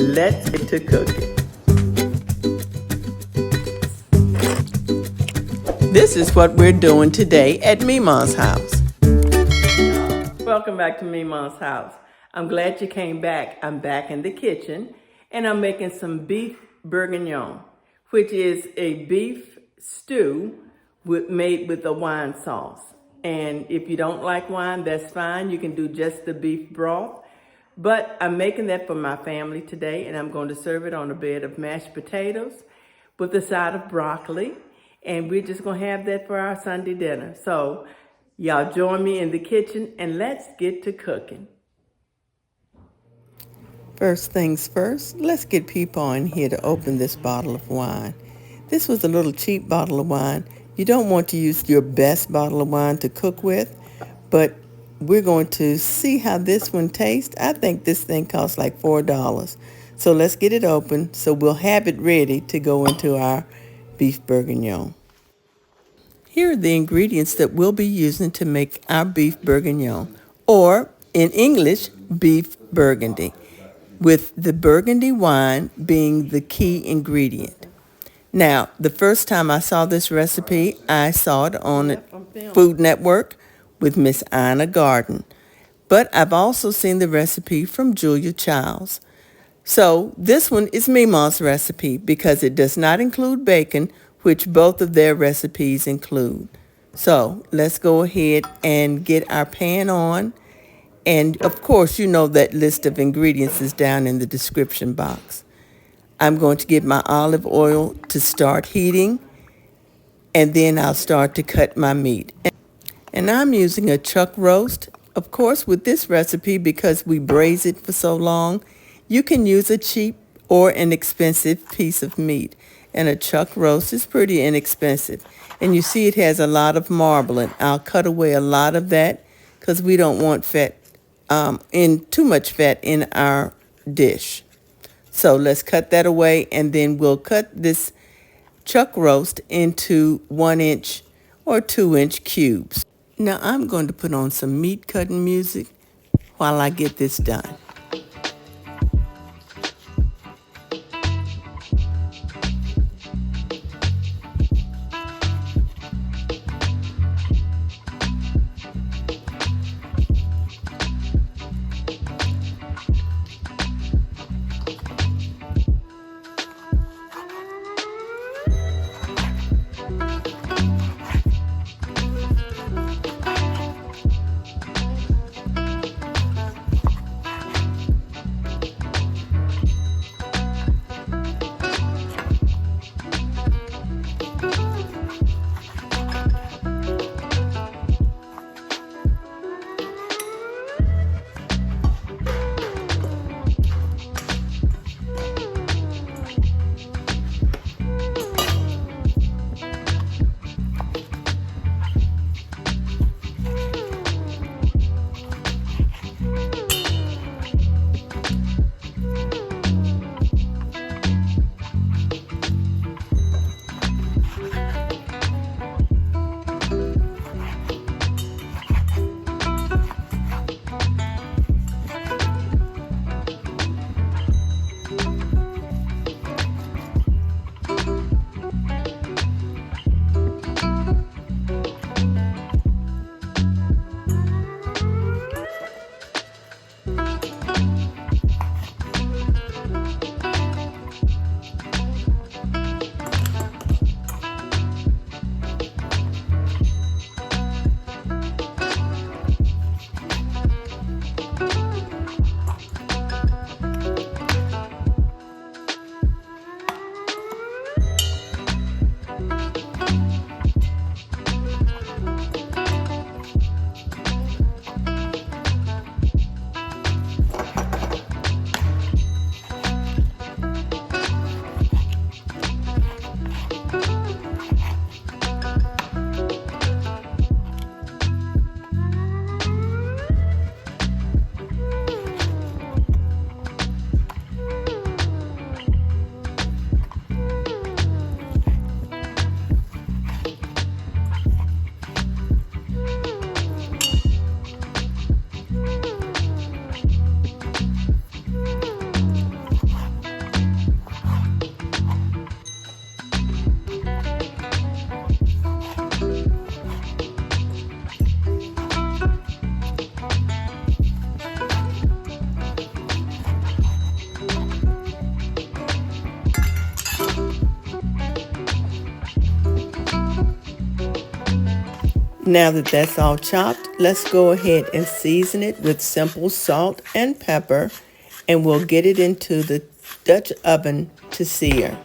let's get to cooking. This is what we're doing today at Mima's house. Welcome back to Mima's house. I'm glad you came back. I'm back in the kitchen and I'm making some beef bourguignon, which is a beef stew made with a wine sauce. And if you don't like wine, that's fine. You can do just the beef broth. But I'm making that for my family today, and I'm going to serve it on a bed of mashed potatoes with a side of broccoli. And we're just going to have that for our Sunday dinner. So y'all join me in the kitchen, and let's get to cooking. First things first, let's get people in here to open this bottle of wine. This was a little cheap bottle of wine. You don't want to use your best bottle of wine to cook with, but we're going to see how this one tastes. I think this thing costs like $4. So let's get it open so we'll have it ready to go into our beef bourguignon. Here are the ingredients that we'll be using to make our beef bourguignon, or in English, beef burgundy, with the burgundy wine being the key ingredient. Now, the first time I saw this recipe, I saw it on Food Network with Miss Ina Garten. But I've also seen the recipe from Julia Childs. So this one is Mima's recipe because it does not include bacon, which both of their recipes include. So let's go ahead and get our pan on. And of course, you know that list of ingredients is down in the description box. I'm going to get my olive oil to start heating, and then I'll start to cut my meat. And I'm using a chuck roast. Of course, with this recipe, because we braise it for so long, you can use a cheap or an expensive piece of meat. And a chuck roast is pretty inexpensive. And you see it has a lot of marbling. I'll cut away a lot of that because we don't want too much fat in our dish. So let's cut that away, and then we'll cut this chuck roast into 1-inch or 2-inch cubes. Now I'm going to put on some meat cutting music while I get this done. Now that that's all chopped, let's go ahead and season it with simple salt and pepper, and we'll get it into the Dutch oven to sear.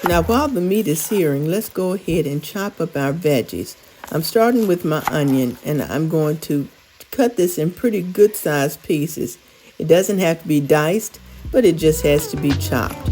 Now while the meat is searing, let's go ahead and chop up our veggies. I'm starting with my onion, and I'm going to cut this in pretty good sized pieces. It doesn't have to be diced, but it just has to be chopped.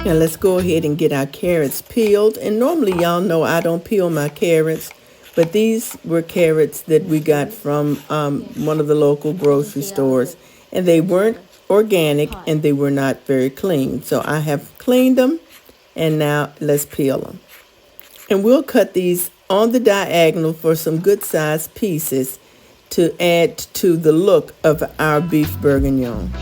Now let's go ahead and get our carrots peeled. And normally y'all know I don't peel my carrots, but these were carrots that we got from one of the local grocery stores. And they weren't organic and they were not very clean. So I have cleaned them, and now let's peel them. And we'll cut these on the diagonal for some good sized pieces to add to the look of our beef bourguignon.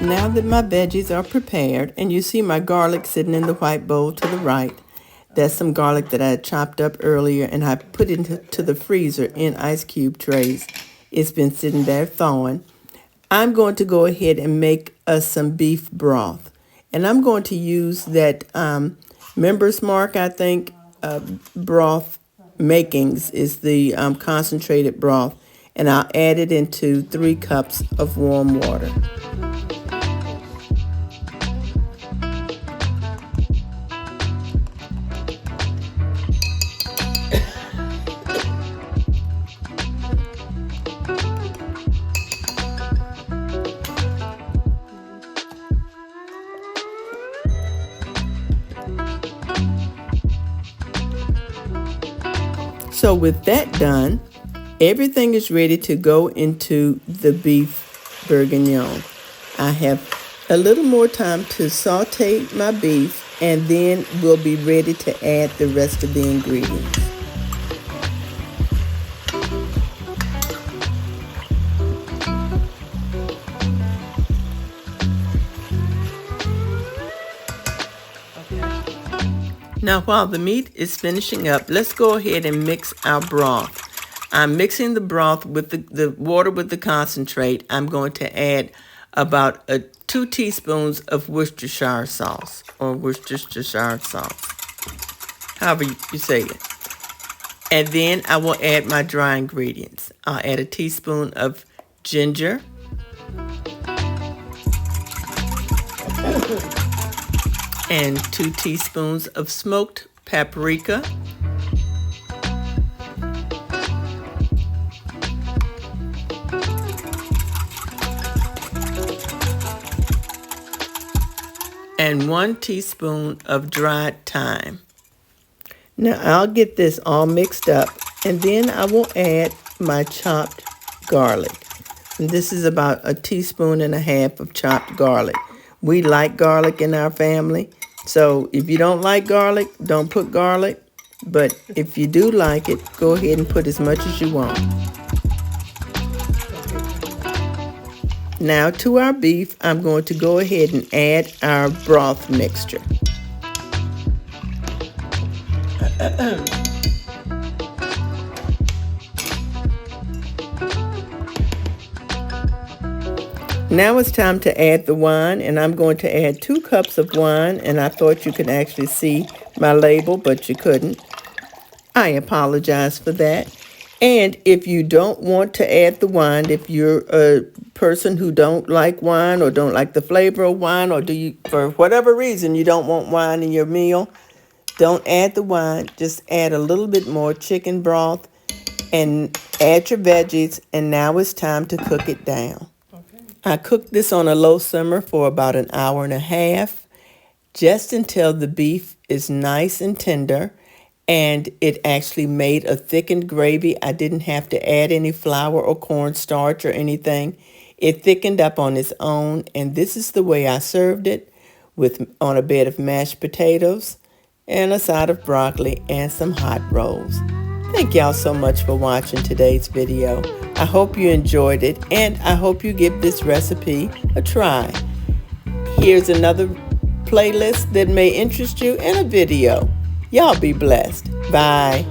Now that my veggies are prepared, and you see my garlic sitting in the white bowl to the right, that's some garlic that I had chopped up earlier and I put into the freezer in ice cube trays. It's been sitting there thawing. I'm going to go ahead and make us some beef broth. And I'm going to use that Members Mark, I think, broth makings is the concentrated broth. And I'll add it into 3 cups of warm water. So with that done, everything is ready to go into the beef bourguignon. I have a little more time to saute my beef, and then we'll be ready to add the rest of the ingredients. Now while the meat is finishing up, let's go ahead and mix our broth. I'm mixing the broth with the water with the concentrate. I'm going to add about 2 teaspoons of Worcestershire sauce, or Worcestershire sauce, however you say it. And then I will add my dry ingredients. I'll add a teaspoon of ginger, and 2 teaspoons of smoked paprika, and 1 teaspoon of dried thyme. Now I'll get this all mixed up, and then I will add my chopped garlic. And this is about 1.5 teaspoons of chopped garlic. We like garlic in our family, so if you don't like garlic, don't put garlic. But if you do like it, go ahead and put as much as you want. Now to our beef, I'm going to go ahead and add our broth mixture. Now it's time to add the wine, and I'm going to add 2 cups of wine, and I thought you could actually see my label, but you couldn't. I apologize for that. And if you don't want to add the wine, if you're a person who don't like wine or don't like the flavor of wine, or for whatever reason you don't want wine in your meal, don't add the wine. Just add a little bit more chicken broth and add your veggies, and now it's time to cook it down. I cooked this on a low simmer for about 1.5 hours, just until the beef is nice and tender, and it actually made a thickened gravy. I didn't have to add any flour or cornstarch or anything. It thickened up on its own, and this is the way I served it, on a bed of mashed potatoes and a side of broccoli and some hot rolls. Thank y'all so much for watching today's video. I hope you enjoyed it, and I hope you give this recipe a try. Here's another playlist that may interest you in a video. Y'all be blessed. Bye.